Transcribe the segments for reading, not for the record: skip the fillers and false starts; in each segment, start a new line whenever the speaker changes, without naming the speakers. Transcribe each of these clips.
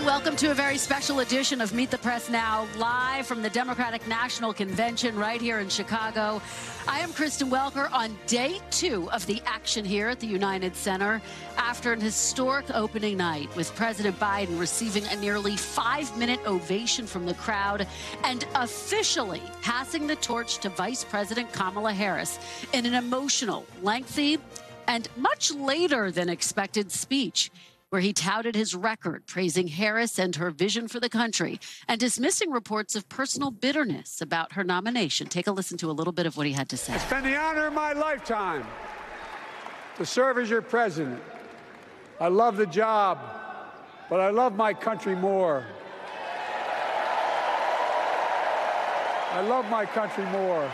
Welcome to a very special edition of Meet the Press Now, live from the Democratic National Convention right here in Chicago. I am Kristen Welker on day 2 of the action here at the United Center after an historic opening night with President Biden receiving a nearly 5-minute ovation from the crowd and officially passing the torch to Vice President Kamala Harris in an emotional, lengthy, and much later than expected speech, where he touted his record, praising Harris and her vision for the country, and dismissing reports of personal bitterness about her nomination. Take a listen to a little bit of what he had to say.
It's been the honor of my lifetime to serve as your president. I love the job, but I love my country more. I love my country more.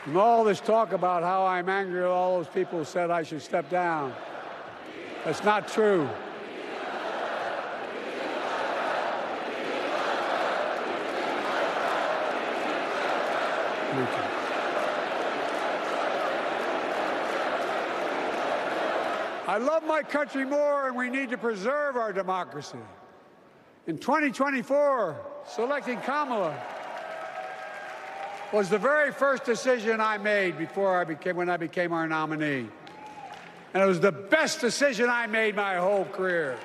And all this talk about how I'm angry at all those people who said I should step down, that's not true. Thank you. I love my country more, and we need to preserve our democracy. In 2024, selecting Kamala was the very first decision I made when I became our nominee. And it was the best decision I made my whole career.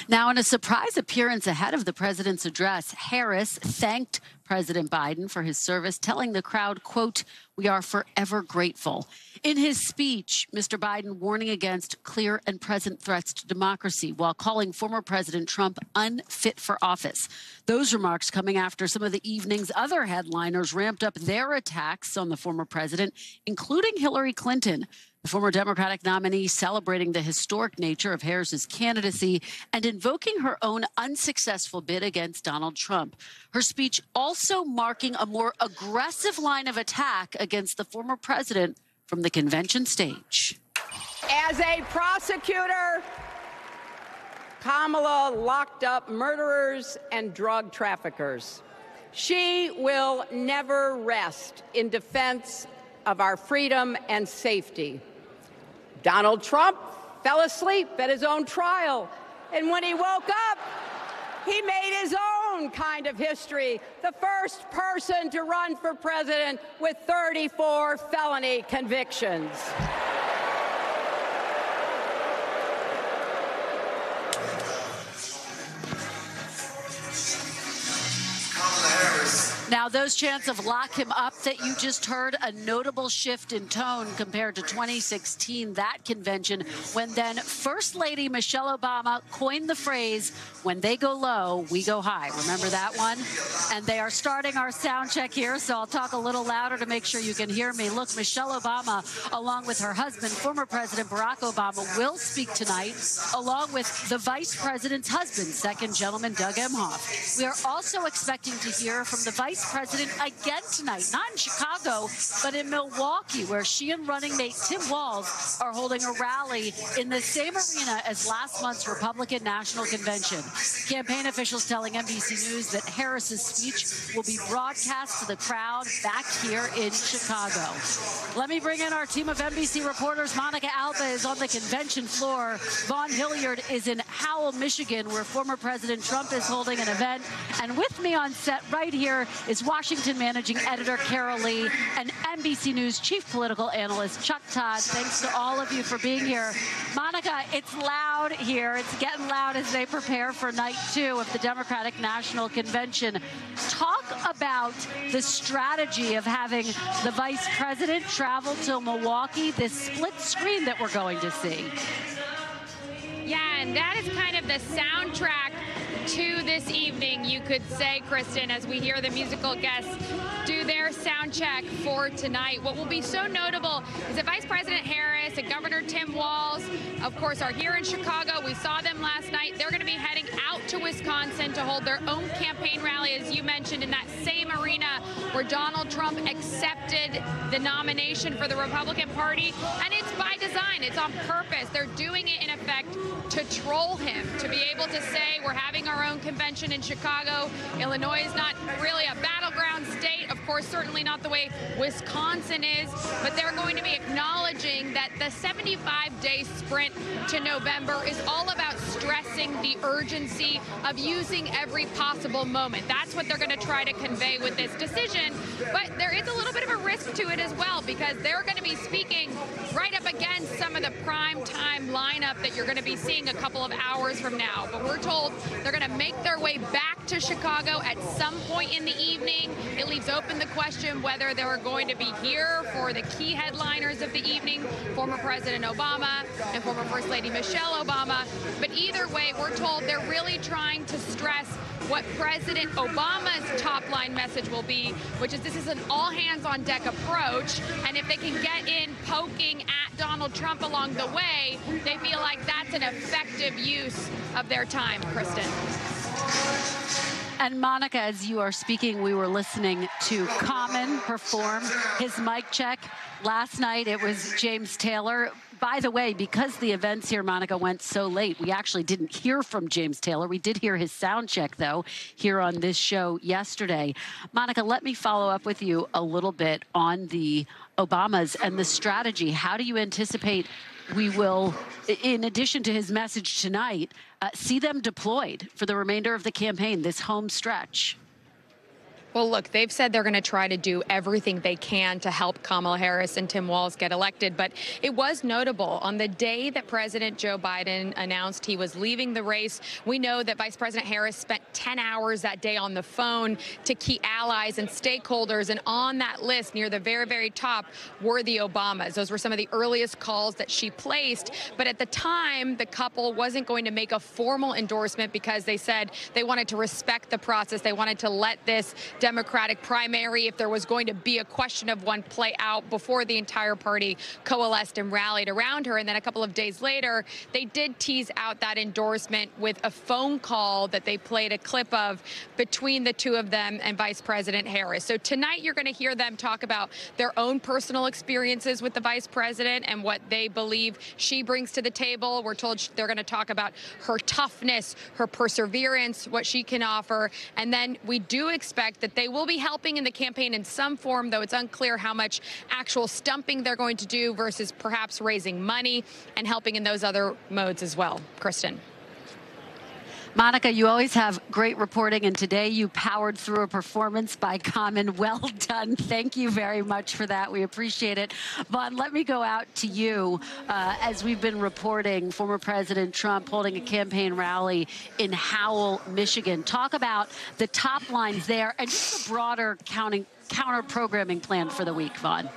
Now, in a surprise appearance ahead of the president's address, Harris thanked President Biden for his service, telling the crowd, quote, "We are forever grateful." In his speech, Mr. Biden warning against clear and present threats to democracy while calling former President Trump unfit for office. Those remarks coming after some of the evening's other headliners ramped up their attacks on the former president, including Hillary Clinton, the former Democratic nominee, celebrating the historic nature of Harris's candidacy and invoking her own unsuccessful bid against Donald Trump. Her speech also marking a more aggressive line of attack against the former president from the convention stage.
As a prosecutor, Kamala locked up murderers and drug traffickers. She will never rest in defense of our freedom and safety. Donald Trump fell asleep at his own trial, and when he woke up, he made his own kind of history, the first person to run for president with 34 felony convictions.
Now, those chants of lock him up that you just heard, a notable shift in tone compared to 2016, that convention, when then First Lady Michelle Obama coined the phrase, "When they go low, we go high." Remember that one? And they are starting our sound check here, so I'll talk a little louder to make sure you can hear me. Look, Michelle Obama, along with her husband, former President Barack Obama, will speak tonight, along with the vice president's husband, second gentleman Doug Emhoff. We are also expecting to hear from the vice president again tonight, not in Chicago, but in Milwaukee, where she and running mate Tim Walz are holding a rally in the same arena as last month's Republican National Convention. Campaign officials telling NBC News that Harris's speech will be broadcast to the crowd back here in Chicago. Let me bring in our team of NBC reporters. Monica Alba is on the convention floor. Vaughn Hilliard is in Howell, Michigan, where former President Trump is holding an event. And with me on set right here is Washington managing editor Carol Lee and NBC News chief political analyst Chuck Todd. Thanks to all of you for being here. Monica, it's loud here. It's getting loud as they prepare for night 2 of the Democratic National Convention. Talk about the strategy of having the vice president travel to Milwaukee, this split screen that we're going to see.
Yeah, and that is kind of the soundtrack to this evening, you could say, Kristen, as we hear the musical guests do their sound check for tonight. What will be so notable is that Vice President Harris and Governor Tim Walz, of course, are here in Chicago. We saw them last night. They're going to be heading out to Wisconsin to hold their own campaign rally, as you mentioned, in that same arena where Donald Trump accepted the nomination for the Republican Party. And it's by design. It's on purpose. They're doing it, in effect, to troll him, to be able to say we're having our own convention in Chicago. Illinois is not really a battleground state. Of of course, certainly not the way Wisconsin is, but they're going to be acknowledging that the 75-day sprint to November is all about stressing the urgency of using every possible moment. That's what they're going to try to convey with this decision. But there is a little bit of a risk to it as well, because they're going to be speaking right up against some of the prime time lineup that you're going to be seeing a couple of hours from now. But we're told they're going to make their way back to Chicago at some point in the evening. It leaves open the question whether they're going to be here for the key headliners of the evening, former President Obama and former First Lady Michelle Obama. But either way, we're told they're really trying to stress what President Obama's top line message will be, which is this is an all-hands-on-deck approach, and if they can get in poking at Donald Trump along the way, they feel like that's an effective use of their time. Kristen.
And Monica, as you are speaking, we were listening to Common perform his mic check. Last night, it was James Taylor. By the way, because the events here, Monica, went so late, we actually didn't hear from James Taylor. We did hear his sound check, though, here on this show yesterday. Monica, let me follow up with you a little bit on the Obamas and the strategy. How do you anticipate we will, in addition to his message tonight, see them deployed for the remainder of the campaign, this home stretch?
Well, look, they've said they're going to try to do everything they can to help Kamala Harris and Tim Walz get elected. But it was notable on the day that President Joe Biden announced he was leaving the race. We know that Vice President Harris spent 10 hours that day on the phone to key allies and stakeholders. And on that list, near the very, very top, were the Obamas. Those were some of the earliest calls that she placed. But at the time, the couple wasn't going to make a formal endorsement because they said they wanted to respect the process. They wanted to let this Democratic primary, if there was going to be a question of one, play out before the entire party coalesced and rallied around her. And then a couple of days later, they did tease out that endorsement with a phone call that they played a clip of between the two of them and Vice President Harris. So tonight, you're going to hear them talk about their own personal experiences with the vice president and what they believe she brings to the table. We're told they're going to talk about her toughness, her perseverance, what she can offer. And then we do expect that they will be helping in the campaign in some form, though it's unclear how much actual stumping they're going to do versus perhaps raising money and helping in those other modes as well. Kristen.
Monica, you always have great reporting, and today you powered through a performance by Common. Well done. Thank you very much for that. We appreciate it. Vaughn, let me go out to you. As we've been reporting, former President Trump holding a campaign rally in Howell, Michigan. Talk about the top lines there and just the broader counter-programming plan for the week, Vaughn.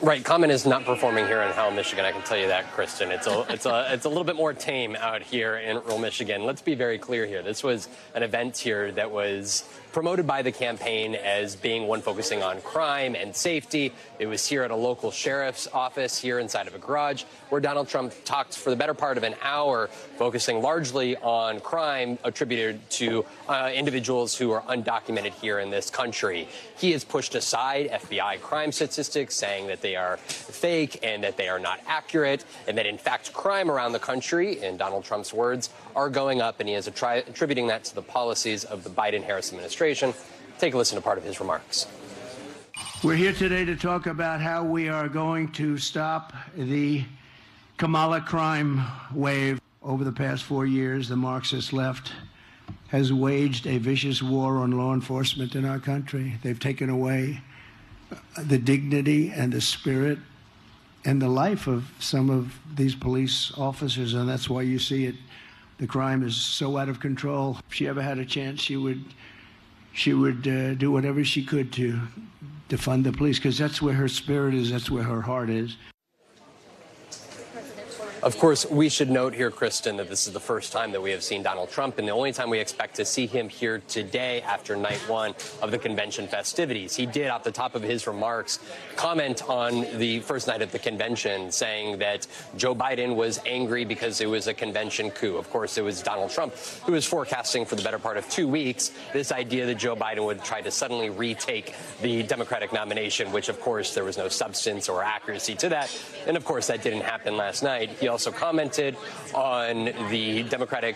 Right, Common is not performing here in Howell, Michigan. I can tell you that, Kristen. It's a little bit more tame out here in rural Michigan. Let's be very clear here. This was an event here that was promoted by the campaign as being one focusing on crime and safety. It was here at a local sheriff's office here inside of a garage where Donald Trump talked for the better part of an hour, focusing largely on crime attributed to individuals who are undocumented here in this country. He has pushed aside FBI crime statistics, saying that they are fake and that they are not accurate, and that, in fact, crime around the country, in Donald Trump's words, are going up, and he is attributing that to the policies of the Biden-Harris administration. Take a listen to part of his remarks.
We're here today to talk about how we are going to stop the Kamala crime wave. Over the past 4 years, the Marxist left has waged a vicious war on law enforcement in our country. They've taken away the dignity and the spirit and the life of some of these police officers, and that's why you see it. The crime is so out of control. If she ever had a chance, she would do whatever she could to defund the police, because that's where her spirit is, that's where her heart is.
Of course, we should note here, Kristen, that this is the first time that we have seen Donald Trump, and the only time we expect to see him here today after night one of the convention festivities. He did, off the top of his remarks, comment on the first night of the convention, saying that Joe Biden was angry because it was a convention coup. Of course, it was Donald Trump who was forecasting for the better part of 2 weeks this idea that Joe Biden would try to suddenly retake the Democratic nomination, which, of course, there was no substance or accuracy to that. And, of course, that didn't happen last night. He also commented on the Democratic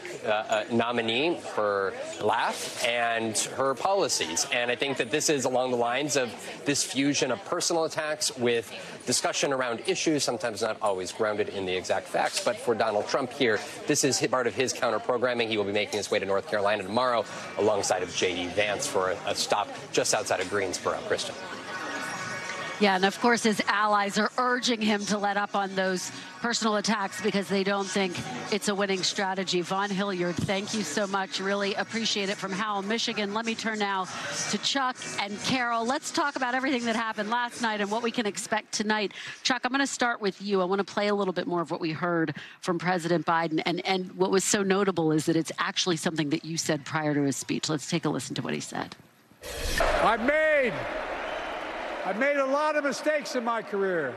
nominee, her laugh, and her policies. And I think that this is along the lines of this fusion of personal attacks with discussion around issues, sometimes not always grounded in the exact facts. But for Donald Trump here, this is part of his counter-programming. He will be making his way to North Carolina tomorrow alongside of J.D. Vance for a stop just outside of Greensboro. Kristen.
Yeah, and of course his allies are urging him to let up on those personal attacks because they don't think it's a winning strategy. Vaughn Hilliard, thank you so much. Really appreciate it from Howell, Michigan. Let me turn now to Chuck and Carol. Let's talk about everything that happened last night and what we can expect tonight. Chuck, I'm going to start with you. I want to play a little bit more of what we heard from President Biden. And what was so notable is that it's actually something that you said prior to his speech. Let's take a listen to what he said.
I've made a lot of mistakes in my career,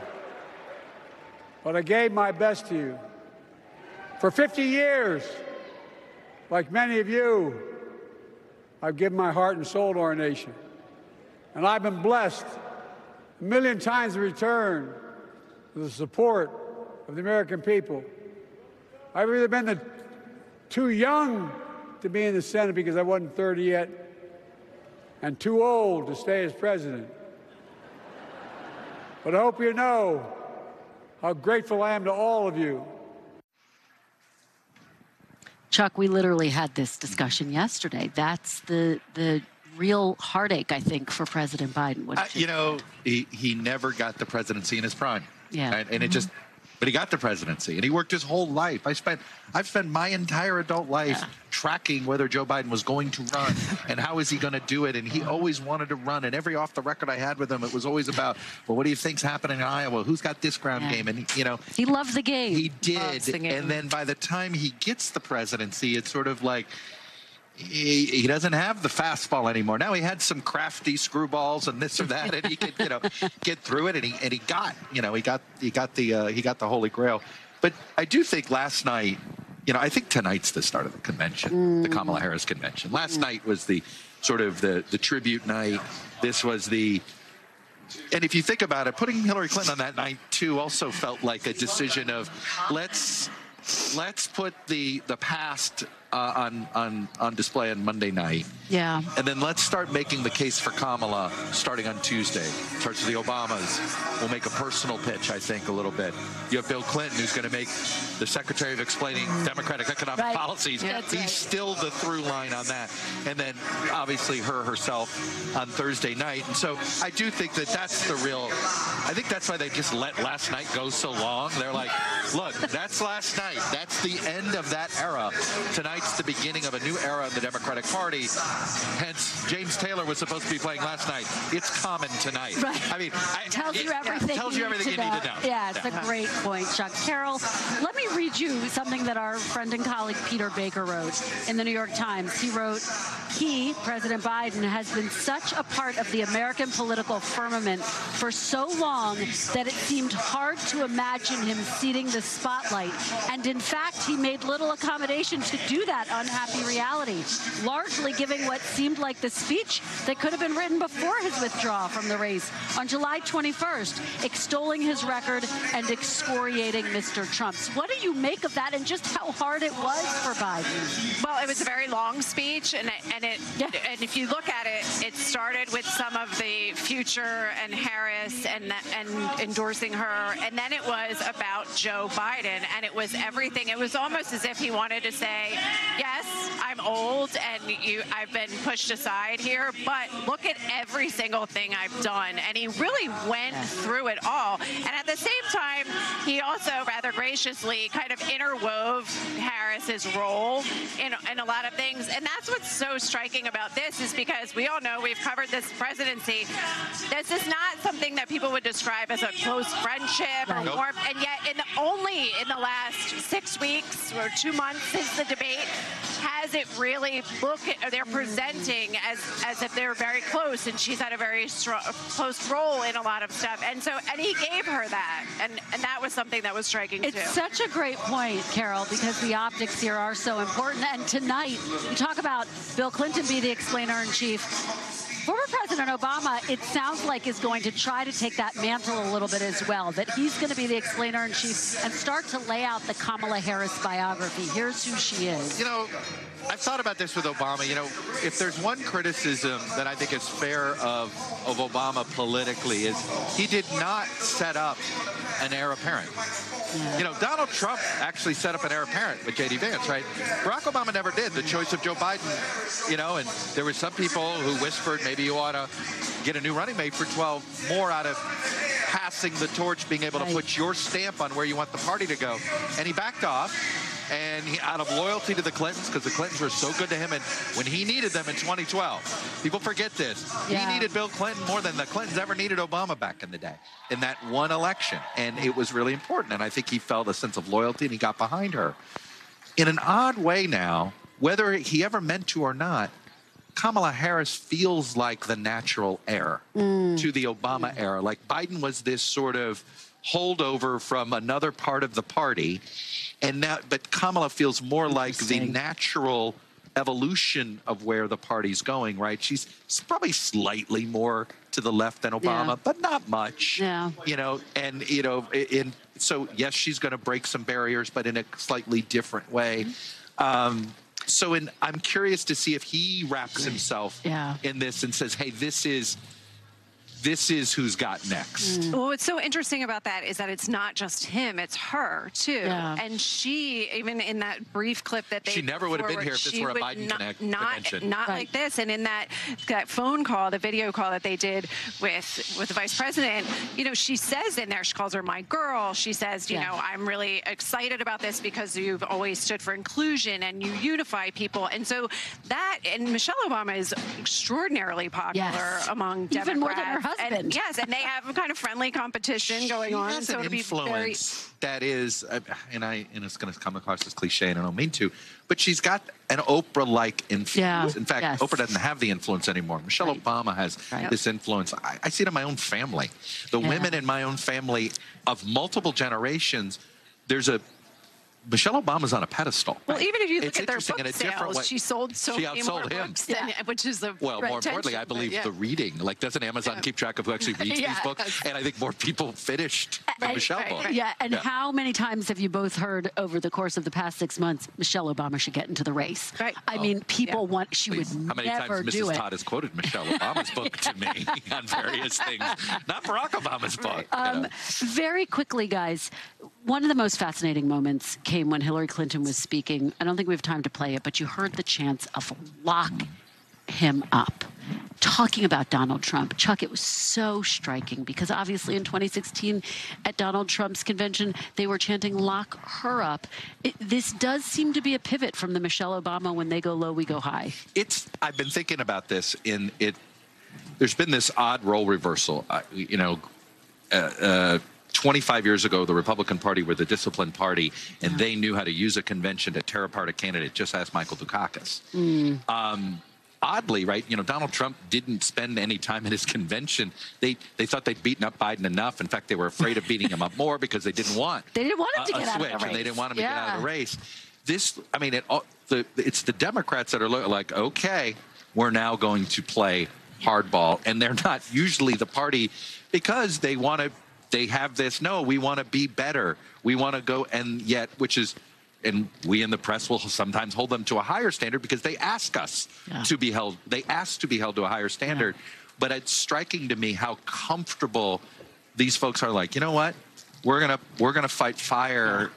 but I gave my best to you. For 50 years, like many of you, I've given my heart and soul to our nation. And I've been blessed a million times in return with the support of the American people. I've either been too young to be in the Senate because I wasn't 30 yet, and too old to stay as president. But I hope you know how grateful I am to all of you.
Chuck, we literally had this discussion yesterday. That's the real heartache, I think, for President Biden.
You know, he never got the presidency in his prime.
Yeah.
Right? And it just, but he got the presidency, and he worked his whole life. I've spent my entire adult life tracking whether Joe Biden was going to run and how is he going to do it. And he always wanted to run. And every off the record I had with him, it was always about, well, what do you think's happening in Iowa? Who's got this ground game? And he
loved the game.
He did. And then by the time he gets the presidency, it's sort of like, he doesn't have the fastball anymore. Now he had some crafty screwballs and this or that, and he could, get through it. And he got the Holy Grail. But I do think last night, I think tonight's the start of the convention, the Kamala Harris convention. Last night was the sort of the tribute night. This was and if you think about it, putting Hillary Clinton on that night too also felt like a decision of let's put the past on display on Monday night.
Yeah.
And then let's start making the case for Kamala starting on Tuesday. Starts with the Obamas. We'll make a personal pitch, I think, a little bit. You have Bill Clinton, who's going to make the Secretary of Explaining Democratic Economic Policies.
Yeah,
He's still the through line on that. And then, obviously, herself on Thursday night. And so I do think that's the real... I think that's why they just let last night go so long. They're like, look, that's last night. That's the end of that era. Tonight's the beginning of a new era in the Democratic Party. Hence, James Taylor was supposed to be playing last night. It's common tonight.
Right.
I mean,
tells you everything you need to know. Yeah, it's a great point, Chuck. Carol, let me read you something that our friend and colleague Peter Baker wrote in the New York Times. He wrote, President Biden, has been such a part of the American political firmament for so long that it seemed hard to imagine him ceding the spotlight. And in fact, he made little accommodation to do that unhappy reality, largely giving what seemed like the speech that could have been written before his withdrawal from the race on July 21st, extolling his record and excoriating Mr. Trump's. What do you make of that and just how hard it was for Biden?
Well, it was a very long speech, and if you look at it, it started with some of the future and Harris and endorsing her, and then it was about Joe Biden, and it was everything. It was almost as if he wanted to say, yes, I'm old and I've been pushed aside here, but look at every single thing I've done. And he really went through it all. And at the same time, he also rather graciously kind of interwove Harris's role in a lot of things. And that's what's so striking about this, is because we all know, we've covered this presidency. This is not something that people would describe as a close friendship or warmth. And yet only in the last 6 weeks or 2 months since the debate has it really they're presenting as if they're very close, and she's had a very close role in a lot of stuff. And he gave her that, and that was something that was striking too.
It's such a great point, Carol, because the optics here are so important. And tonight, you talk about Bill Clinton be the explainer-in-chief. Former President Obama, it sounds like, is going to try to take that mantle a little bit as well, that he's going to be the explainer-in-chief and start to lay out the Kamala Harris biography. Here's who she is.
You know, I've thought about this with Obama. You know, if there's one criticism that I think is fair of Obama politically is he did not set up an heir apparent. Yeah. You know, Donald Trump actually set up an heir apparent with J.D. Vance, right? Barack Obama never did. The choice of Joe Biden, you know, and there were some people who whispered maybe you ought to get a new running mate for 12 more out of passing the torch, being able to put your stamp on where you want the party to go. And he backed off. And he, out of loyalty to the Clintons, because the Clintons were so good to him, and when he needed them in 2012, people forget this. Yeah. He needed Bill Clinton more than the Clintons ever needed Obama back in the day, in that one election. And it was really important. And I think he felt a sense of loyalty, and he got behind her. In an odd way now, whether he ever meant to or not, Kamala Harris feels like the natural heir to the Obama era. Like Biden was this sort of holdover from another part of the party. And now, but Kamala feels more like the natural evolution of where the party's going, right? She's probably slightly more to the left than Obama, but not much. Yeah. You know, and, you know, so, yes, she's going to break some barriers, but in a slightly different way. I'm curious to see if he wraps himself in this and says, hey, this is who's got next.
Well, what's so interesting about that is that it's not just him, it's her, too. Yeah. And she, even in that brief clip that they...
She never would have been here if this were a Biden convention.
Not like this. And in that phone call, the video call that they did with the vice president, you know, she says in there, she calls her my girl. She says, you know, I'm really excited about this because you've always stood for inclusion and you unify people. And so that, and Michelle Obama is extraordinarily popular among Democrats.
Even more than her husband.
And they have a kind of friendly competition going on.
Has an influence that is, and it's going to come across as cliche, and I don't mean to, but she's got an Oprah-like influence. In fact, Oprah doesn't have the influence anymore. Michelle Obama has this influence. I see it in my own family. The women in my own family of multiple generations, Michelle Obama's on a pedestal.
Well, even if you look at their book sales, she sold so many more books, which is the
more importantly, I believe the reading. Like, doesn't Amazon keep track of who actually reads these books? And I think more people finished the Michelle book.
Yeah, and how many times have you both heard over the course of the past 6 months, Michelle Obama should get into the race? Right. I mean, people want, she would never do it.
How many times Mrs. Todd has quoted Michelle Obama's book to me on various things? Not Barack Obama's book.
Very quickly, guys, one of the most fascinating moments came when Hillary Clinton was speaking. I don't think we have time to play it, but you heard the chants of lock him up, talking about Donald Trump. Chuck, it was so striking because obviously in 2016 at Donald Trump's convention, they were chanting lock her up. This does seem to be a pivot from the Michelle Obama, when they go low, we go high.
I've been thinking about this there's been this odd role reversal, 25 years ago, the Republican Party were the disciplined party, and they knew how to use a convention to tear apart a candidate. Just ask Michael Dukakis. Oddly, right, Donald Trump didn't spend any time at his convention. They thought they'd beaten up Biden enough. In fact, they were afraid of beating him up more because they didn't want
him to get out of the race.
And they didn't want him to get out of the race. It's the Democrats that are like, okay, we're now going to play hardball. And they're not usually the party because they have this, no, we want to be better. We want to go, and we in the press will sometimes hold them to a higher standard because they ask us to be held. They ask to be held to a higher standard. But it's striking to me how comfortable these folks are. Like, you know what? We're gonna fight fire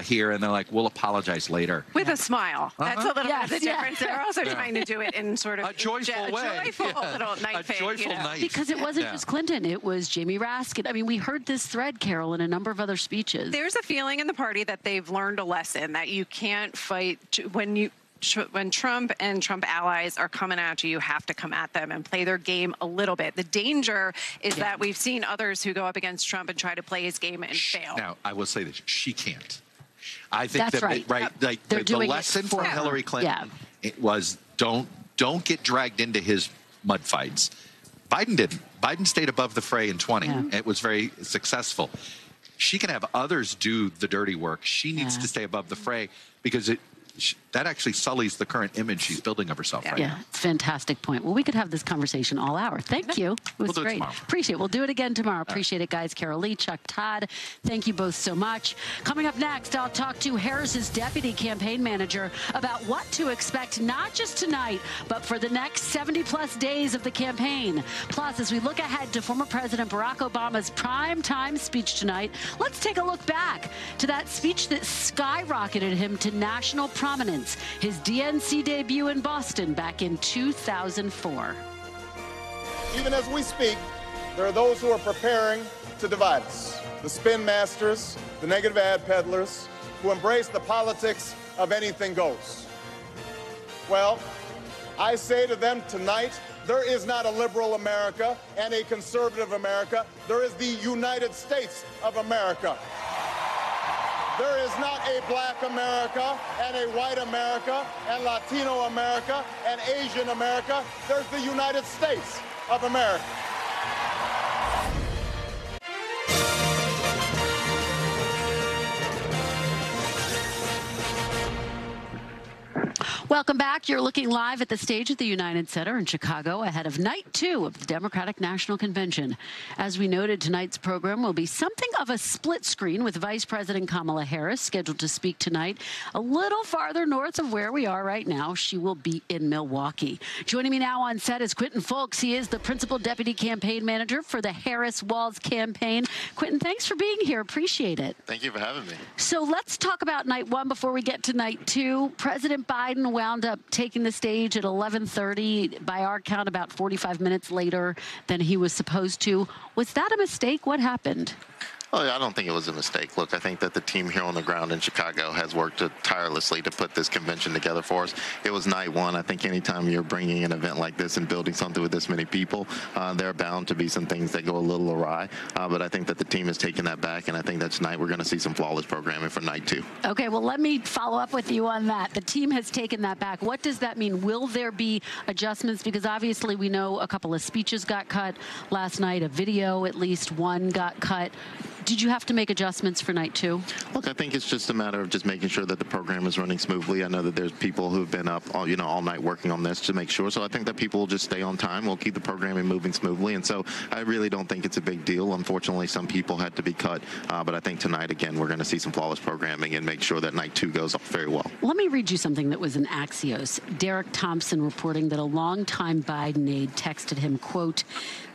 here, and they're like, we'll apologize later.
With a smile. That's a little bit of the difference. They're also trying to do it in sort of
a joyful way.
A joyful little night thing.
Joyful night.
Because it wasn't just Clinton. It was Jamie Raskin. I mean, we heard this thread, Carol, in a number of other speeches.
There's a feeling in the party that they've learned a lesson, that you can't fight when Trump and Trump allies are coming at you, you have to come at them and play their game a little bit. The danger is that we've seen others who go up against Trump and try to play his game and fail.
Now, I will say this. She can't. I think
that's right.
Like the lesson for Hillary Clinton it was don't get dragged into his mud fights. Biden didn't. Biden stayed above the fray in 20. It was very successful. She can have others do the dirty work. She needs to stay above the fray because that actually sullies the current image she's building of herself right now.
Yeah, fantastic point. Well, we could have this conversation all hour. Thank you. It was
We'll
great. Appreciate it. We'll do it again tomorrow. Appreciate it, guys. Carol Lee, Chuck Todd, thank you both so much. Coming up next, I'll talk to Harris's deputy campaign manager about what to expect, not just tonight, but for the next 70-plus days of the campaign. Plus, as we look ahead to former President Barack Obama's prime-time speech tonight, let's take a look back to that speech that skyrocketed him to national prominence, his DNC debut in Boston back in 2004.
Even as we speak, there are those who are preparing to divide us. The spin masters, the negative ad peddlers, who embrace the politics of anything goes. Well, I say to them tonight, there is not a liberal America and a conservative America. There is the United States of America. There is not a black America and a white America and Latino America and Asian America. There's the United States of America.
Welcome back. You're looking live at the stage at the United Center in Chicago ahead of night 2 of the Democratic National Convention. As we noted, tonight's program will be something of a split screen with Vice President Kamala Harris scheduled to speak tonight a little farther north of where we are right now. She will be in Milwaukee. Joining me now on set is Quentin Fulks. He is the principal deputy campaign manager for the Harris-Walz campaign. Quentin, thanks for being here. Appreciate it.
Thank you for having me.
So let's talk about night 1 before we get to night 2. President Biden wound up taking the stage at 11:30, by our count about 45 minutes later than he was supposed to. Was that a mistake? What happened?
Oh, yeah, I don't think it was a mistake. Look, I think that the team here on the ground in Chicago has worked tirelessly to put this convention together for us. It was night 1. I think anytime you're bringing an event like this and building something with this many people, there are bound to be some things that go a little awry. But I think that the team has taken that back, and I think that tonight we're going to see some flawless programming for night 2.
Okay, well, let me follow up with you on that. The team has taken that back. What does that mean? Will there be adjustments? Because obviously we know a couple of speeches got cut last night, a video, at least one got cut. Did you have to make adjustments for night 2?
Look, I think it's just a matter of just making sure that the program is running smoothly. I know that there's people who've been up all night working on this to make sure. So I think that people will just stay on time. We'll keep the programming moving smoothly. And so I really don't think it's a big deal. Unfortunately, some people had to be cut. But I think tonight, again, we're going to see some flawless programming and make sure that night 2 goes off very well.
Let me read you something that was in Axios. Derek Thompson reporting that a longtime Biden aide texted him, quote,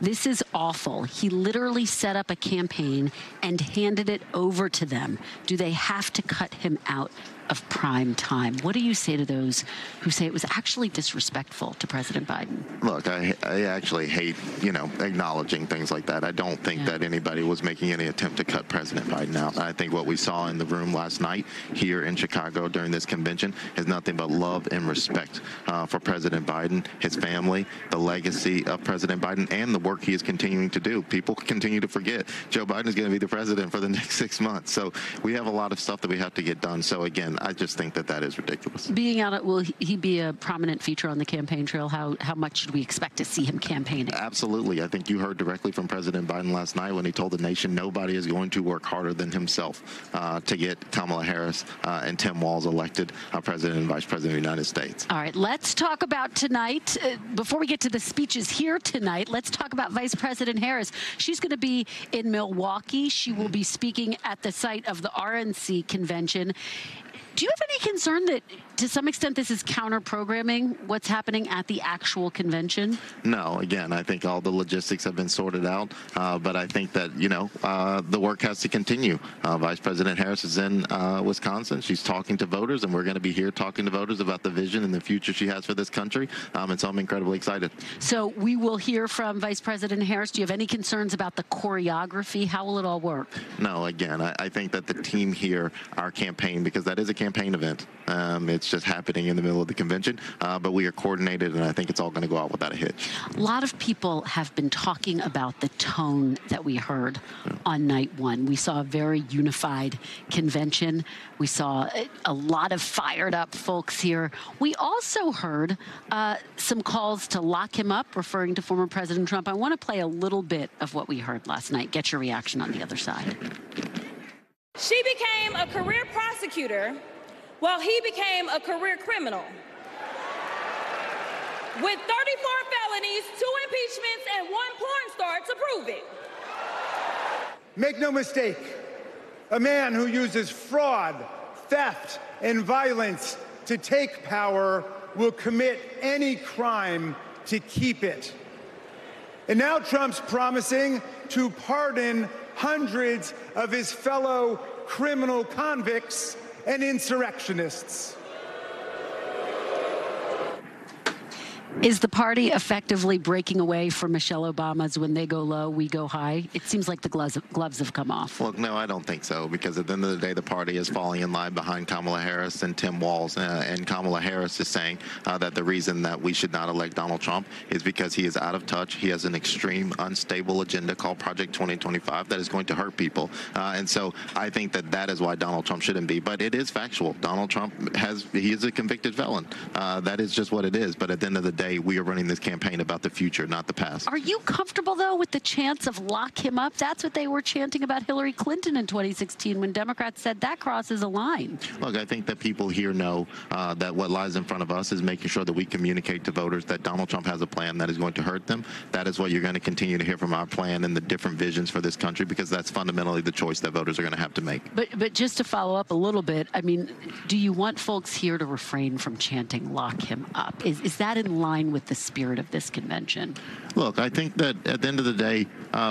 "This is awful. He literally set up a campaign and handed it over to them. Do they have to cut him out of prime time?" What do you say to those who say it was actually disrespectful to President Biden?
Look, I actually hate, acknowledging things like that. I don't think that anybody was making any attempt to cut President Biden out. I think what we saw in the room last night here in Chicago during this convention is nothing but love and respect for President Biden, his family, the legacy of President Biden, and the work he is continuing to do. People continue to forget Joe Biden is going to be the president for the next 6 months. So we have a lot of stuff that we have to get done. So again, I just think that is ridiculous.
Being on it, will he be a prominent feature on the campaign trail? How much should we expect to see him campaigning?
Absolutely. I think you heard directly from President Biden last night when he told the nation nobody is going to work harder than himself to get Kamala Harris and Tim Walz elected President and Vice President of the United States.
All right, let's talk about tonight. Before we get to the speeches here tonight, let's talk about Vice President Harris. She's going to be in Milwaukee. She will be speaking at the site of the RNC convention. Do you have any concern that, to some extent, this is counter-programming what's happening at the actual convention?
No. Again, I think all the logistics have been sorted out, but I think that, the work has to continue. Vice President Harris is in Wisconsin. She's talking to voters, and we're going to be here talking to voters about the vision and the future she has for this country, and so I'm incredibly excited.
So we will hear from Vice President Harris. Do you have any concerns about the choreography? How will it all work?
No. Again, I think that the team here, our campaign, because that is a campaign event. It's just happening in the middle of the convention, but we are coordinated, and I think it's all going to go out without a hitch.
A lot of people have been talking about the tone that we heard on night 1. We saw a very unified convention. We saw a lot of fired up folks here. We also heard some calls to lock him up, referring to former President Trump. I want to play a little bit of what we heard last night. Get your reaction on the other side.
She became a career prosecutor Well, he became a career criminal with 34 felonies, 2 impeachments, and 1 porn star to prove it.
Make no mistake, a man who uses fraud, theft, and violence to take power will commit any crime to keep it. And now Trump's promising to pardon hundreds of his fellow criminal convicts and insurrectionists.
Is the party effectively breaking away from Michelle Obama's when they go low, we go high? It seems like the gloves have come off.
Well, no, I don't think so, because at the end of the day, the party is falling in line behind Kamala Harris and Tim Walz. And Kamala Harris is saying that the reason that we should not elect Donald Trump is because he is out of touch. He has an extreme, unstable agenda called Project 2025 that is going to hurt people. And so I think that that is why Donald Trump shouldn't be. But it is factual. Donald Trump he is a convicted felon. That is just what it is. But at the end of the day, we are running this campaign about the future, not the past.
Are you comfortable, though, with the chance of lock him up? That's what they were chanting about Hillary Clinton in 2016 when Democrats said that crosses a line.
Look, I think that people here know that what lies in front of us is making sure that we communicate to voters that Donald Trump has a plan that is going to hurt them. That is what you're going to continue to hear from our plan and the different visions for this country, because that's fundamentally the choice that voters are going to have to make.
But just to follow up a little bit, I mean, do you want folks here to refrain from chanting lock him up? Is that in line with the spirit of this convention?
Look, I think that at the end of the day,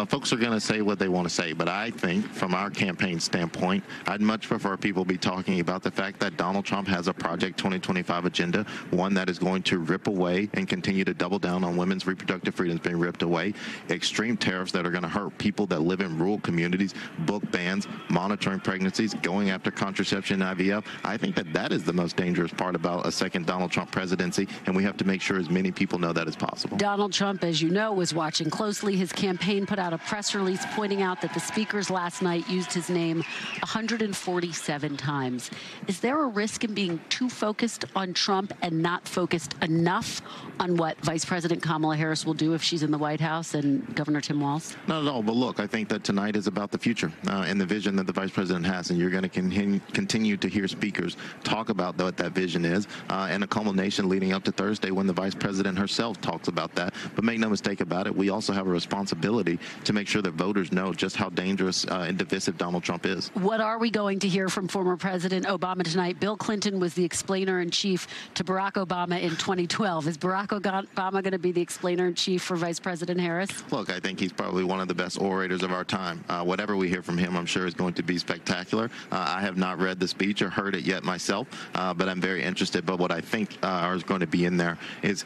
folks are going to say what they want to say. But I think from our campaign standpoint, I'd much prefer people be talking about the fact that Donald Trump has a Project 2025 agenda, one that is going to rip away and continue to double down on women's reproductive freedoms being ripped away, extreme tariffs that are going to hurt people that live in rural communities, book bans, monitoring pregnancies, going after contraception and IVF. I think that that is the most dangerous part about a second Donald Trump presidency, and we have to make sure as many people know that is possible.
Donald Trump, as you know, was watching closely. His campaign put out a press release pointing out that the speakers last night used his name 147 times. Is there a risk in being too focused on Trump and not focused enough on what Vice President Kamala Harris will do if she's in the White House and Governor Tim Walz?
Not at all. But look, I think that tonight is about the future and the vision that the Vice President has. And you're going to continue to hear speakers talk about what that vision is and a culmination leading up to Thursday when the Vice President herself talks about that. But make no mistake about it, we also have a responsibility to make sure that voters know just how dangerous and divisive Donald Trump is.
What are we going to hear from former President Obama tonight? Bill Clinton was the explainer-in-chief to Barack Obama in 2012. Is Barack Obama going to be the explainer-in-chief for Vice President Harris?
Look, I think he's probably one of the best orators of our time. Whatever we hear from him, I'm sure is going to be spectacular. I have not read the speech or heard it yet myself, but I'm very interested. But what I think is going to be in there is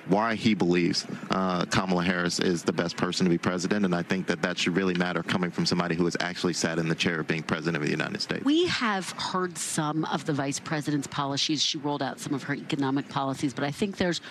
why he believes Kamala Harris is the best person to be president, and I think that that should really matter coming from somebody who has actually sat in the chair of being president of the United States.
We have heard some of the vice president's policies. She rolled out some of her economic policies, but I think there's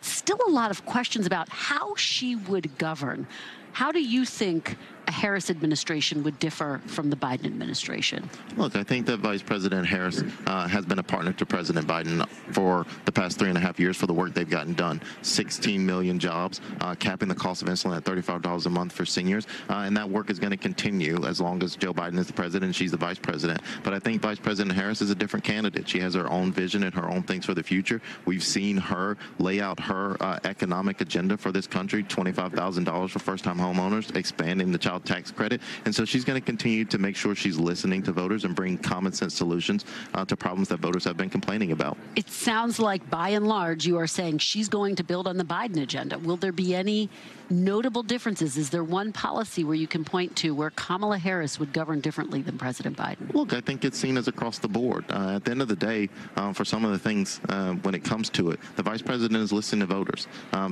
still a lot of questions about how she would govern. How do you think a Harris administration would differ from the Biden administration?
Look, I think that Vice President Harris has been a partner to President Biden for the past 3.5 years for the work they've gotten done. 16 million jobs, capping the cost of insulin at $35 a month for seniors. And that work is going to continue as long as Joe Biden is the president and she's the vice president. But I think Vice President Harris is a different candidate. She has her own vision and her own things for the future. We've seen her lay out her economic agenda for this country, $25,000 for first-time homeowners, expanding the child tax credit. And so she's going to continue to make sure she's listening to voters and bring common sense solutions to problems that voters have been complaining about.
It sounds like, by and large, you are saying she's going to build on the Biden agenda. Will there be any notable differences? Is there one policy where you can point to where Kamala Harris would govern differently than President Biden?
Look, I think it's seen as across the board. At the end of the day, for some of the things when it comes to it, the vice president is listening to voters.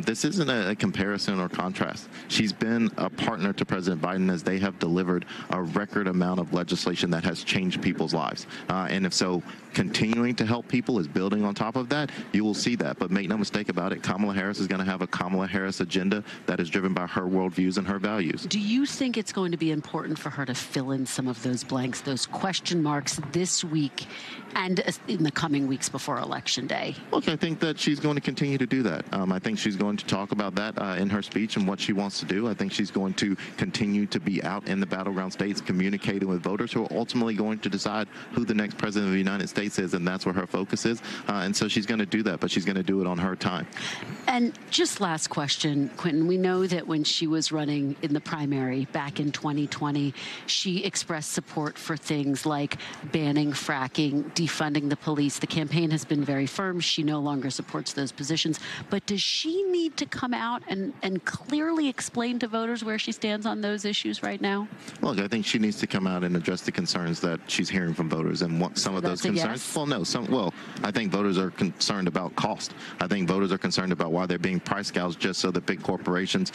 This isn't a comparison or contrast. She's been a partner to President Biden as they have delivered a record amount of legislation that has changed people's lives. And if so, continuing to help people is building on top of that, you will see that. But make no mistake about it, Kamala Harris is going to have a Kamala Harris agenda that is driven by her worldviews and her values.
Do you think it's going to be important for her to fill in some of those blanks, those question marks this week and in the coming weeks before Election Day?
Look, I think that she's going to continue to do that. I think she's going to talk about that in her speech and what she wants to do. I think she's going to continue continue to be out in the battleground states communicating with voters who are ultimately going to decide who the next president of the United States is, and that's where her focus is. And so she's going to do that, but she's going to do it on her time.
And just last question, Quentin, we know that when she was running in the primary back in 2020, she expressed support for things like banning fracking, defunding the police. The campaign has been very firm. She no longer supports those positions. But does she need to come out and clearly explain to voters where she stands on those issues right now?
Look, I think she needs to come out and address the concerns that she's hearing from voters, and what some of those concerns.
Yes?
Well, no, I think voters are concerned about cost. I think voters are concerned about why they're being price gouged just so that big corporations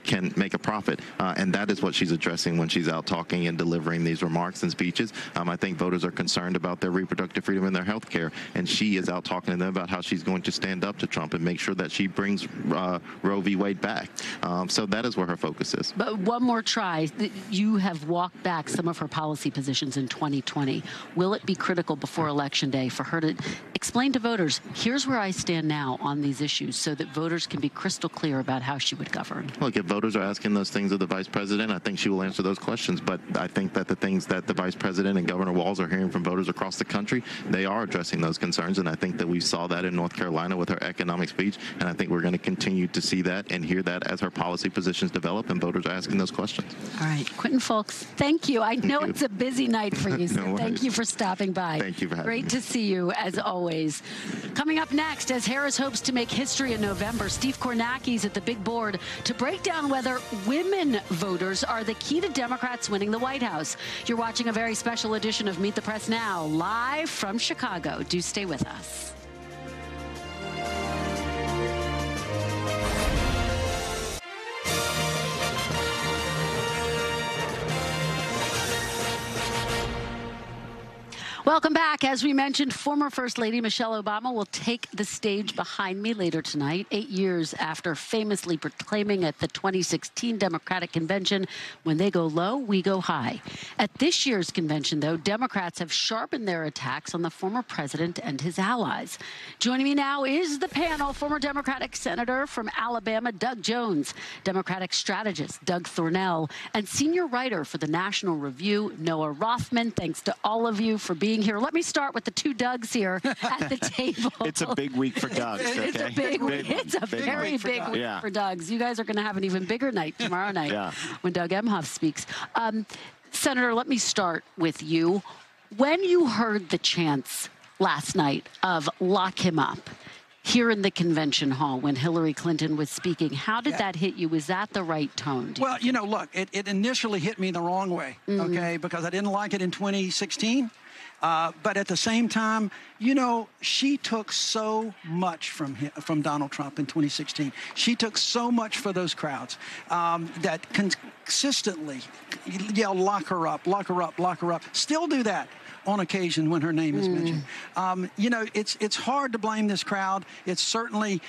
can make a profit, and that is what she's addressing when she's out talking and delivering these remarks and speeches. I think voters are concerned about their reproductive freedom and their health care, and she is out talking to them about how she's going to stand up to Trump and make sure that she brings Roe v. Wade back. So that is where her focus is.
But one more try. You have walked back some of her policy positions in 2020. Will it be critical before Election Day for her to explain to voters, here's where I stand now on these issues, so that voters can be crystal clear about how she would govern?
Look, if voters are asking those things of the vice president, I think she will answer those questions. But I think that the things that the vice president and Governor Walz are hearing from voters across the country, they are addressing those concerns. And I think that we saw that in North Carolina with her economic speech. And I think we're going to continue to see that and hear that as her policy positions develop and voters are asking those questions.
All right. Quentin Fulks, thank you. I know it's a busy night for you, so
No
thank you for stopping by.
Thank you for having me.
Great to see you, as always. Coming up next, as Harris hopes to make history in November, Steve Kornacki's at the big board to break down whether women voters are the key to Democrats winning the White House. You're watching a very special edition of Meet the Press Now, live from Chicago. Do stay with us. Welcome back. As we mentioned, former First Lady Michelle Obama will take the stage behind me later tonight, 8 years after famously proclaiming at the 2016 Democratic Convention, when they go low, we go high. At this year's convention, though, Democrats have sharpened their attacks on the former president and his allies. Joining me now is the panel, former Democratic Senator from Alabama, Doug Jones, Democratic strategist Doug Thornell, and senior writer for the National Review, Noah Rothman. Thanks to all of you for being here. Let me start with the two Dougs here at the table.
It's a big week for Dougs, okay?
It's a big week. It's a very big week for Dougs. You guys are going to have an even bigger night tomorrow night when Doug Emhoff speaks. Senator, let me start with you. When you heard the chants last night of lock him up here in the convention hall when Hillary Clinton was speaking, how did that hit you? Was that the right tone?
Well, you know, look, it initially hit me the wrong way, okay, because I didn't like it in 2016. But at the same time, you know, she took so much from Donald Trump in 2016. She took so much for those crowds that consistently yell, lock her up, lock her up, lock her up. Still do that on occasion when her name is mentioned. You know, it's hard to blame this crowd. It's certainly,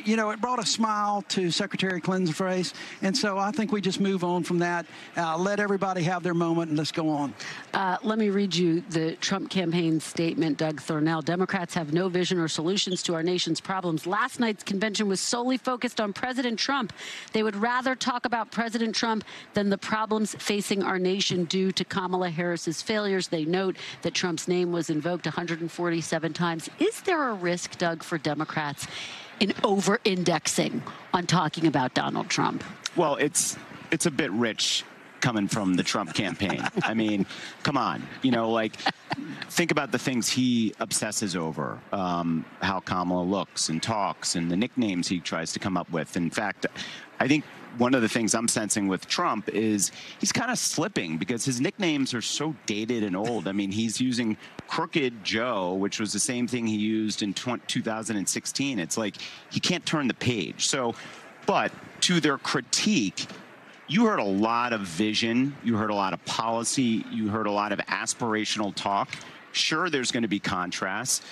you know, it brought a smile to Secretary Clinton's face. And so I think we just move on from that. Let everybody have their moment and let's go on.
Let me read you the Trump campaign statement, Doug Thornell. Democrats have no vision or solutions to our nation's problems. Last night's convention was solely focused on President Trump. They would rather talk about President Trump than the problems facing our nation due to Kamala Harris's failures. They note that Trump's name was invoked 147 times. Is there a risk, Doug, for Democrats in over-indexing on talking about Donald Trump?
Well, it's a bit rich coming from the Trump campaign. I mean, come on. You know, like, think about the things he obsesses over, how Kamala looks and talks and the nicknames he tries to come up with. In fact, I think one of the things I'm sensing with Trump is he's kind of slipping because his nicknames are so dated and old. I mean, he's using Crooked Joe, which was the same thing he used in 2016. It's like he can't turn the page. So, but to their critique, you heard a lot of vision. You heard a lot of policy. You heard a lot of aspirational talk. Sure, there's going to be contrasts.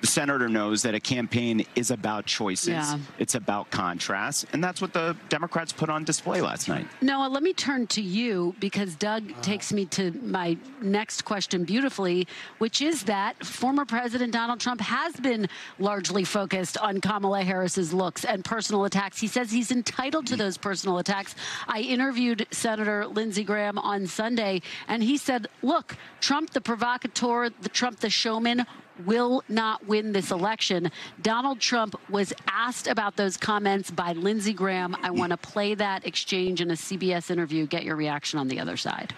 the senator knows that a campaign is about choices.
Yeah.
It's about contrast. And that's what the Democrats put on display last night.
Noah, let me turn to you because Doug takes me to my next question beautifully, which is that former President Donald Trump has been largely focused on Kamala Harris's looks and personal attacks. He says he's entitled to those personal attacks. I interviewed Senator Lindsey Graham on Sunday, and he said, look, Trump the provocateur, Trump the showman, will not win this election. Donald Trump was asked about those comments by Lindsey Graham. I want to play that exchange in a CBS interview. Get your reaction on the other side.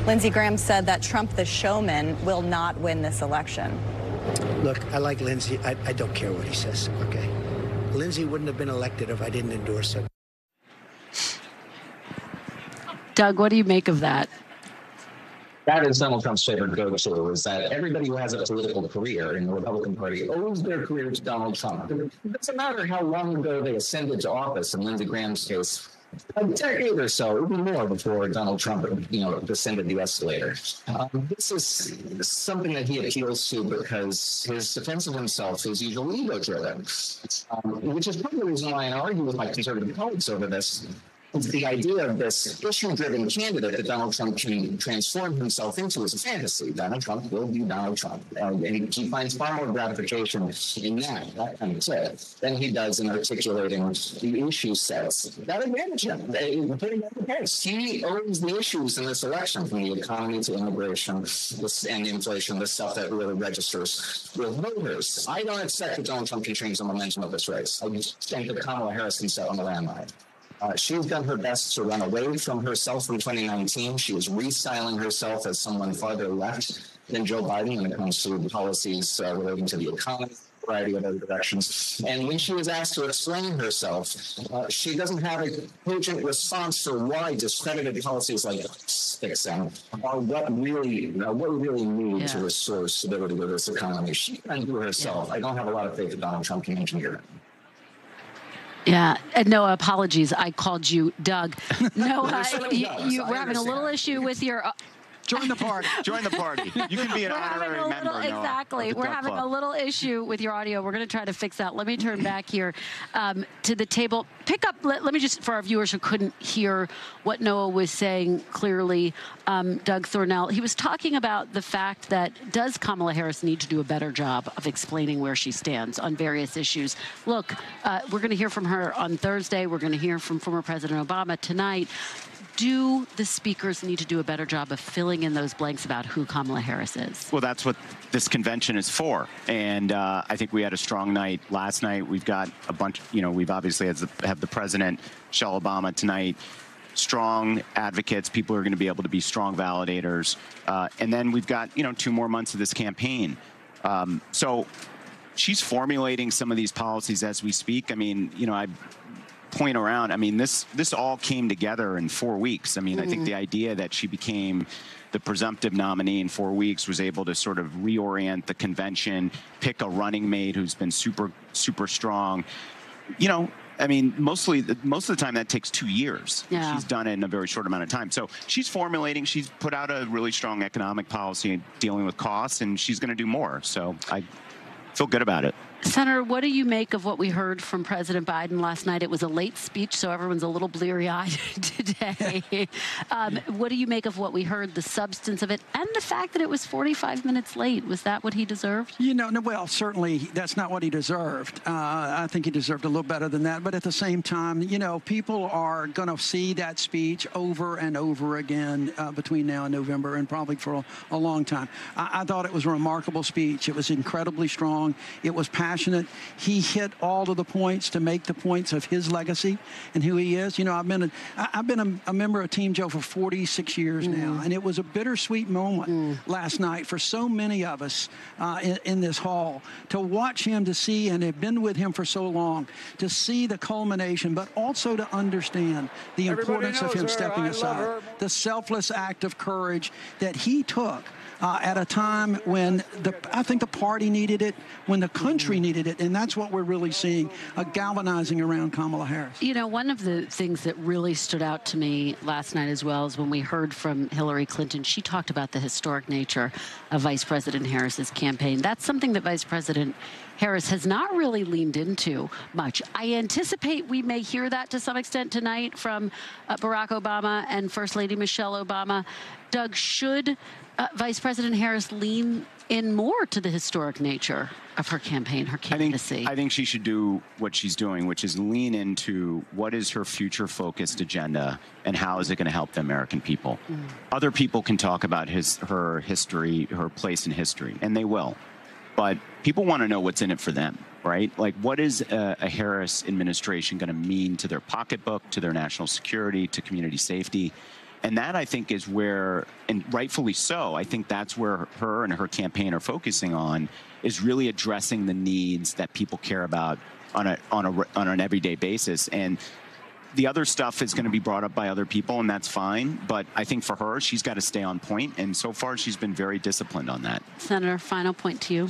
Lindsey Graham said that Trump, the showman, will not win this election.
Look, I like Lindsey. I don't care what he says, okay? Lindsey wouldn't have been elected if I didn't endorse him.
Doug, what do you make of that?
That is Donald Trump's favorite go-to, is that everybody who has a political career in the Republican Party owes their career to Donald Trump. It doesn't matter how long ago they ascended to office, in Lindsey Graham's case, a decade or so, even more before Donald Trump, descended the escalator. This is something that he appeals to because his defense of himself is usually ego-driven, which is part of the reason why I argue with my conservative colleagues over this. The idea of this issue-driven candidate that Donald Trump can transform himself into is a fantasy. Donald Trump will be Donald Trump. And he finds far more gratification in that kind of set than he does in articulating the issue sets that advantage him. Putting that in place. He owns the issues in this election, from the economy to immigration and inflation, the stuff that really registers with voters. I don't expect that Donald Trump can change the momentum of this race. I just think that Kamala Harris can set on the landmine. She's done her best to run away from herself from 2019. She was restyling herself as someone farther left than Joe Biden when it comes to policies relating to the economy, a variety of other directions. And when she was asked to explain herself, she doesn't have a cogent response to why discredited policies like fixing are what we really need to restore stability to this economy. She can do herself. I don't have a lot of faith that Donald Trump can engineer it.
Yeah, and no apologies. I called you Doug. No, we're having a little issue with your.
Join the party. Join the party. You can be an honorary member.
Exactly. We're having a little issue with your audio. We're going to try to fix that. Let me turn back here to the table. Pick up. Let me just, for our viewers who couldn't hear what Noah was saying clearly, Doug Thornell, he was talking about the fact that does Kamala Harris need to do a better job of explaining where she stands on various issues? Look, we're going to hear from her on Thursday. We're going to hear from former President Obama tonight. Do the speakers need to do a better job of filling in those blanks about who Kamala Harris is?
Well, that's what this convention is for. And I think we had a strong night last night. We've got a bunch, we've obviously have the president, Michelle Obama tonight, strong advocates, people who are going to be able to be strong validators. And then we've got, 2 more months of this campaign. So she's formulating some of these policies as we speak. I mean, I point around, this all came together in 4 weeks. I think the idea that she became the presumptive nominee in 4 weeks, was able to sort of reorient the convention, pick a running mate who's been super, super strong. Most of the time that takes 2 years. Yeah. She's done it in a very short amount of time. So she's formulating, she's put out a really strong economic policy dealing with costs, and she's going to do more. So I feel good about it.
Senator, what do you make of what we heard from President Biden last night? It was a late speech, so everyone's a little bleary-eyed today. What do you make of what we heard, the substance of it, and the fact that it was 45 minutes late? Was that what he deserved?
Well, certainly that's not what he deserved. I think he deserved a little better than that. But at the same time, people are going to see that speech over and over again between now and November, and probably for a long time. I thought it was a remarkable speech. It was incredibly strong. It was passionate. He hit all of the points to make the points of his legacy and who he is. I've been a member of Team Joe for 46 years now, and it was a bittersweet moment last night for so many of us in this hall to watch him, to see, and have been with him for so long, to see the culmination, but also to understand the importance of him stepping aside, the selfless act of courage that he took at a time when I think the party needed it, when the country needed it, and that's what we're really seeing, a galvanizing around Kamala Harris.
You know, one of the things that really stood out to me last night as well is when we heard from Hillary Clinton. She talked about the historic nature of Vice President Harris's campaign. That's something that Vice President Harris has not really leaned into much. I anticipate we may hear that to some extent tonight from Barack Obama and First Lady Michelle Obama. Doug, should Vice President Harris lean in more to the historic nature of her campaign, her candidacy?
I think she should do what she's doing, which is lean into what is her future-focused agenda and how is it going to help the American people. Other people can talk about her history, her place in history, and they will. But people want to know what's in it for them, right? Like, what is a Harris administration going to mean to their pocketbook, to their national security, to community safety? And that, I think, is where, and rightfully so, I think that's where her and her campaign are focusing on, is really addressing the needs that people care about on an everyday basis. And the other stuff is going to be brought up by other people, and that's fine. But I think for her, she's got to stay on point. And so far, she's been very disciplined on that.
Senator, final point to you.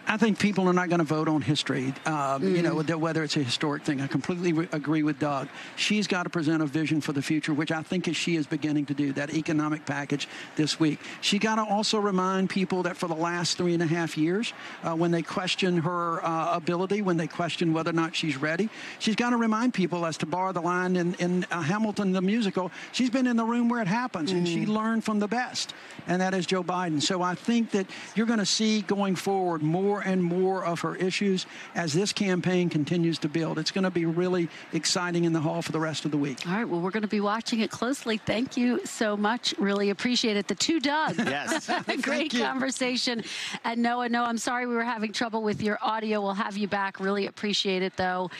I think people are not going to vote on history, you know, whether it's a historic thing. I completely agree with Doug. She's got to present a vision for the future, which I think she is beginning to do, that economic package this week. She got to also remind people that for the last 3.5 years, when they question her ability, when they question whether or not she's ready, she's got to remind people, as to borrow the line in Hamilton, the musical, she's been in the room where it happens, and she learned from the best, and that is Joe Biden. So I think that you're going to see going forward more and more of her issues as this campaign continues to build. It's going to be really exciting in the hall for the rest of the week.
All right, well, we're going to be watching it closely. Thank you so much. Really appreciate it. The two Doug.
Yes.
Great conversation. And Noah, I'm sorry we were having trouble with your audio. We'll have you back. Really appreciate it, though.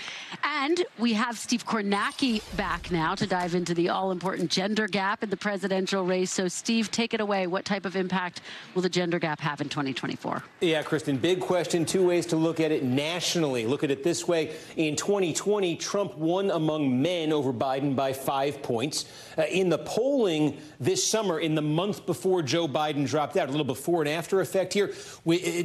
And we have Steve Kornacki back now to dive into the all-important gender gap in the presidential race. So, Steve, take it away. What type of impact will the gender gap have in 2024?
Yeah, Kristen, big question. Two ways to look at it nationally. Look at it this way. In 2020, Trump won among men over Biden by 5 points. In the polling this summer, in the month before Joe Biden dropped out, a little before and after effect here,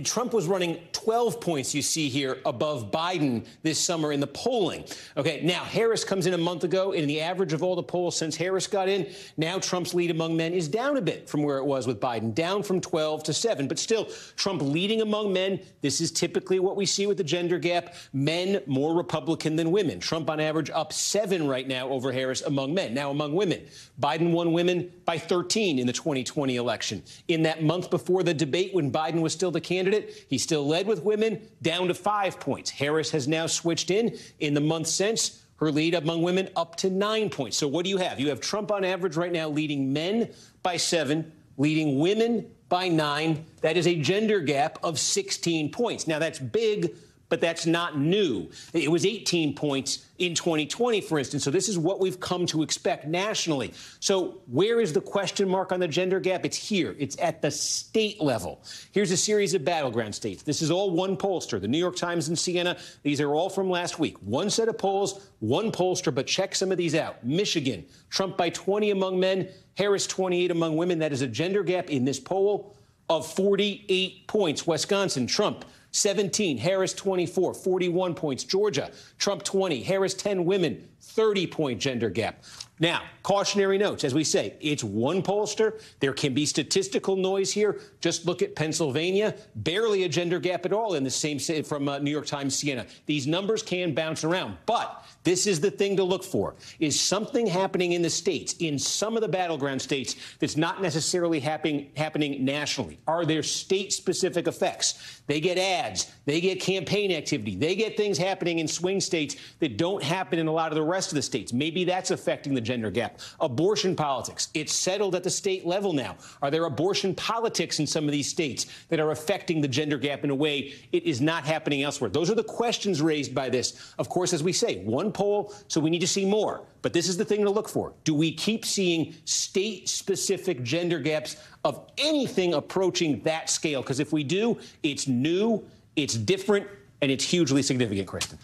Trump was running 12 points, you see here, above Biden this summer in the polling. Okay, now Harris comes in a month ago, and the average of all the polls since Harris got in, now Trump's lead among men is down a bit from where it was with Biden, down from 12 to 7. But still, Trump leading among men. This is typically what we see with the gender gap. Men more Republican than women. Trump on average up 7 right now over Harris among men. Now among women, Biden won women by 13 in the 2020 election. In that month before the debate, when Biden was still the candidate, he still led with women, down to 5 points. Harris has now switched in the month since. Her lead among women up to 9 points. So what do you have? You have Trump on average right now leading men by 7, leading women by 9. That is a gender gap of 16 points. Now, that's big, but that's not new. It was 18 points in 2020, for instance. So this is what we've come to expect nationally. So where is the question mark on the gender gap? It's here. It's at the state level. Here's a series of battleground states. This is all one pollster, the New York Times and Siena. These are all from last week. One set of polls, one pollster, but check some of these out. Michigan, Trump by 20 among men, Harris 28 among women. That is a gender gap in this poll of 48 points. Wisconsin, Trump 17, Harris 24, 41 points. Georgia, Trump 20, Harris 10, women, 30-point gender gap. Now, cautionary notes, as we say, it's one pollster. There can be statistical noise here. Just look at Pennsylvania. Barely a gender gap at all in the same from New York Times, Siena. These numbers can bounce around, but this is the thing to look for. Is something happening in the states, in some of the battleground states, that's not necessarily happening nationally? Are there state-specific effects? They get ads. They get campaign activity. They get things happening in swing states that don't happen in a lot of the rest of the states. Maybe that's affecting the gender gap. Abortion politics. It's settled at the state level now. Are there abortion politics in some of these states that are affecting the gender gap in a way it is not happening elsewhere? Those are the questions raised by this. Of course, as we say, one poll, so we need to see more. But this is the thing to look for. Do we keep seeing state-specific gender gaps of anything approaching that scale? Because if we do, it's new, it's different, and it's hugely significant, Kristen.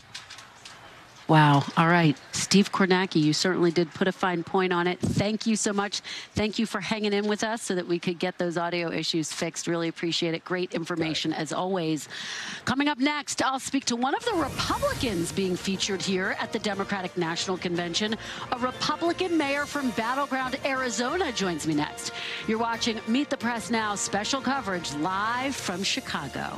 Wow. All right. Steve Kornacki, you certainly did put a fine point on it. Thank you so much. Thank you for hanging in with us so that we could get those audio issues fixed. Really appreciate it. Great information as always. Coming up next, I'll speak to one of the Republicans being featured here at the Democratic National Convention. A Republican mayor from battleground Arizona joins me next. You're watching Meet the Press Now, special coverage live from Chicago.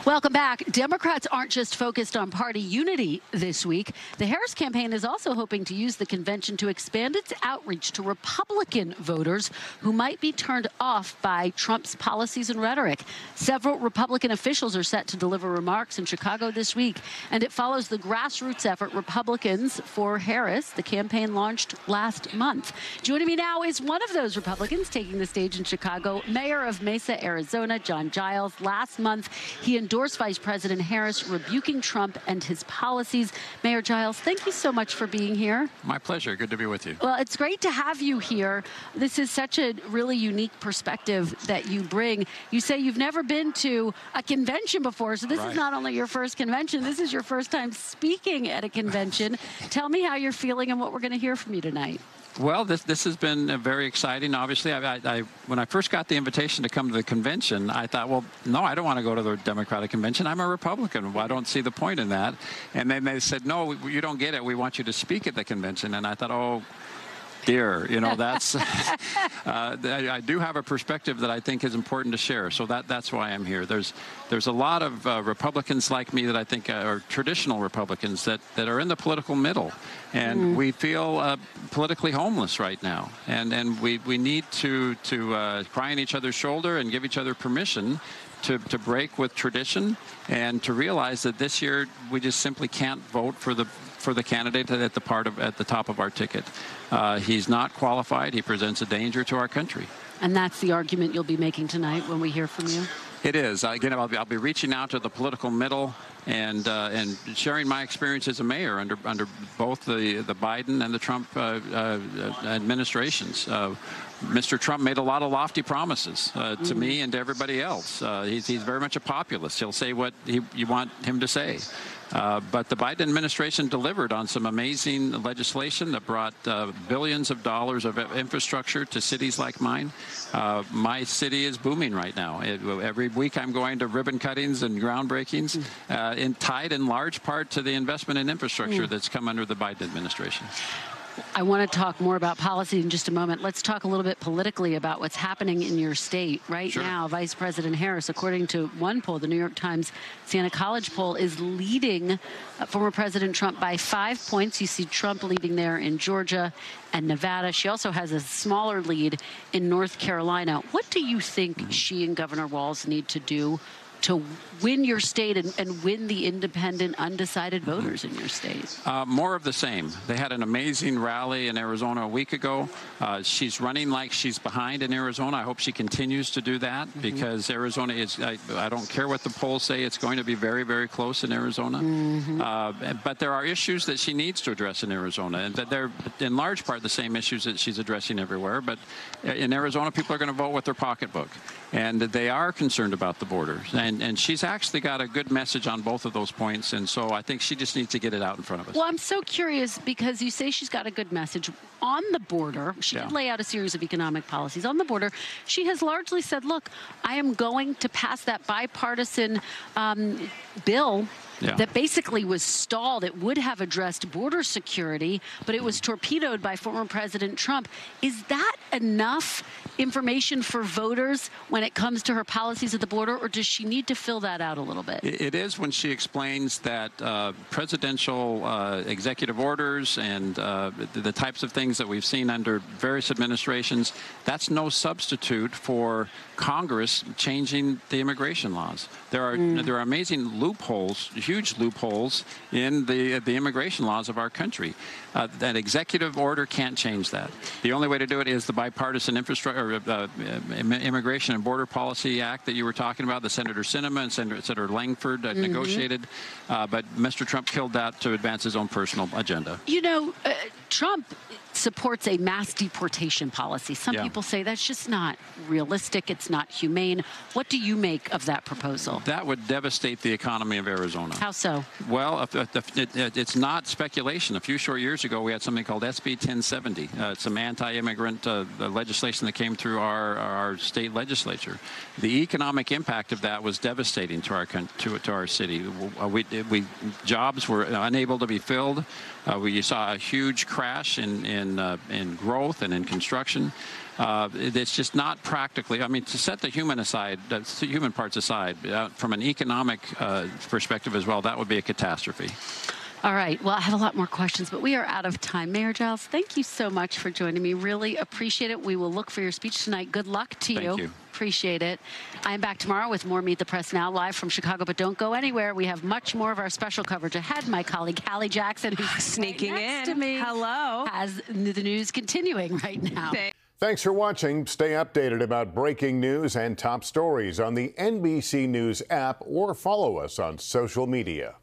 Welcome back. Democrats aren't just focused on party unity this week. The Harris campaign is also hoping to use the convention to expand its outreach to Republican voters who might be turned off by Trump's policies and rhetoric. Several Republican officials are set to deliver remarks in Chicago this week, and it follows the grassroots effort Republicans for Harris. The campaign launched last month. Joining me now is one of those Republicans taking the stage in Chicago, Mayor of Mesa, Arizona, John Giles. Last month, he endorsed Vice President Harris, rebuking Trump and his policies. Mayor Giles, thank you so much for being here.
My pleasure. Good to be with you.
Well, it's great to have you here. This is such a really unique perspective that you bring. You say you've never been to a convention before, so this is not only your first convention, this is your first time speaking at a convention. Tell me how you're feeling and what we're going to hear from you tonight.
Well, this has been very exciting. Obviously, when I first got the invitation to come to the convention, I thought, well, no, I don't want to go to the Democratic convention. I'm a Republican. Well, I don't see the point in that. And then they said, no, you don't get it. We want you to speak at the convention. And I thought, oh, dear, you know, that's I do have a perspective that I think is important to share. So that's why I'm here. There's a lot of Republicans like me that I think are traditional Republicans that are in the political middle. And we feel politically homeless right now. And we need to cry on each other's shoulder and give each other permission to break with tradition and to realize that this year we just simply can't vote for the candidate at the top of our ticket. He's not qualified. He presents a danger to our country.
And that's the argument you'll be making tonight when we hear from you?
It is. Again, I'll be reaching out to the political middle and sharing my experience as a mayor under both the Biden and the Trump administrations. Mr. Trump made a lot of lofty promises to me and to everybody else. He's very much a populist. He'll say what you want him to say. But the Biden administration delivered on some amazing legislation that brought billions of dollars of infrastructure to cities like mine. My city is booming right now. Every week I'm going to ribbon cuttings and groundbreakings, tied in large part to the investment in infrastructure that's come under the Biden administration.
I want to talk more about policy in just a moment. Let's talk a little bit politically about what's happening in your state. Right now, Vice President Harris, according to one poll, the New York Times Santa College poll, is leading former President Trump by 5 points. You see Trump leading there in Georgia and Nevada. She also has a smaller lead in North Carolina. What do you think she and Governor Walz need to do to win your state and win the independent, undecided voters in your state?
More of the same. They had an amazing rally in Arizona a week ago. She's running like she's behind in Arizona. I hope she continues to do that because Arizona is, I don't care what the polls say, it's going to be very, very close in Arizona. But there are issues that she needs to address in Arizona, and that they're in large part the same issues that she's addressing everywhere. But in Arizona, people are going to vote with their pocketbook, and they are concerned about the borders. And she's actually got a good message on both of those points, and so I think she just needs to get it out in front of us.
Well, I'm so curious because you say she's got a good message. On the border, she did lay out a series of economic policies. On the border, she has largely said, look, I am going to pass that bipartisan bill that basically was stalled. It would have addressed border security, but it was torpedoed by former President Trump. Is that enough information for voters when it comes to her policies at the border, or does she need to fill that out a little bit?
It is when she explains that presidential executive orders and the types of things that we've seen under various administrations, that's no substitute for Congress changing the immigration laws. There are amazing loopholes, huge loopholes in the immigration laws of our country. That executive order can't change that. The only way to do it is the bipartisan Immigration and Border Policy Act that you were talking about, that Senator Sinema and Senator Langford negotiated. But Mr. Trump killed that to advance his own personal agenda.
You know, Trump supports a mass deportation policy. Some people say that's just not realistic. It's not humane. What do you make of that proposal?
That would devastate the economy of Arizona.
How so?
Well, it's not speculation. A few short years ago, we had something called SB 1070, some anti-immigrant legislation that came through our state legislature. The economic impact of that was devastating to our city. Jobs were unable to be filled. We saw a huge crash in growth and in construction. It's just not practically. I mean, to set the human parts aside, from an economic perspective as well, that would be a catastrophe.
All right. Well, I have a lot more questions, but we are out of time. Mayor Giles, thank you so much for joining me. Really appreciate it. We will look for your speech tonight. Good luck to you.
Thank you.
Appreciate it. I'm back tomorrow with more Meet the Press Now live from Chicago, but don't go anywhere. We have much more of our special coverage ahead. My colleague Hallie Jackson, who's sneaking next to me, has the news continuing right now.
Thanks for watching. Stay updated about breaking news and top stories on the NBC News app or follow us on social media.